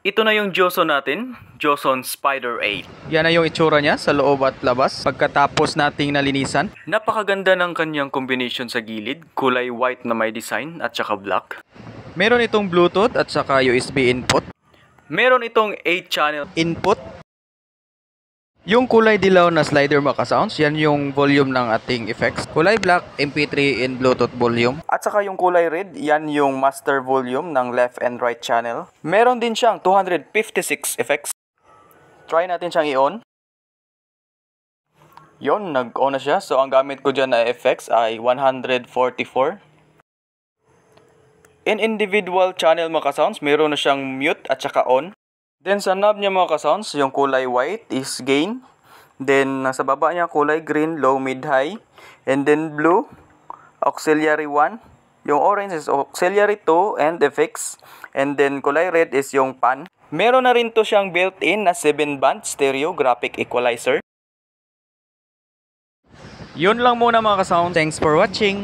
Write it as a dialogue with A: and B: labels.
A: Ito na yung Joson natin, Joson Spider 8.
B: Yan na yung itsura niya sa loob at labas pagkatapos nating nalinisan.
A: Napakaganda ng kanyang combination sa gilid, kulay white na may design at saka black.
B: Meron itong Bluetooth at saka USB input.
A: Meron itong 8-channel
B: Input. Yung kulay dilaw na slider maka-sounds, yan yung volume ng ating effects. Kulay black, MP3 in Bluetooth volume.
A: at saka yung kulay red, yan yung master volume ng left and right channel. Meron din siyang 256 effects. Try natin siyang i-on. Yon, nag-on na siya. So ang gamit ko dyan na effects ay 144. In individual channel mga ka-sounds, meron na siyang mute at saka on. Then sa knob niya mga ka-sounds, yung kulay white is gain. Then nasa baba niya kulay green, low, mid, high. And then blue, auxiliary 1. Yung orange is auxiliary 2 and effects. And then kulay red is yung pan. Meron na rin to siyang built-in na 7-band stereo graphic equalizer.
B: Yun lang muna mga ka-sounds. Thanks for watching.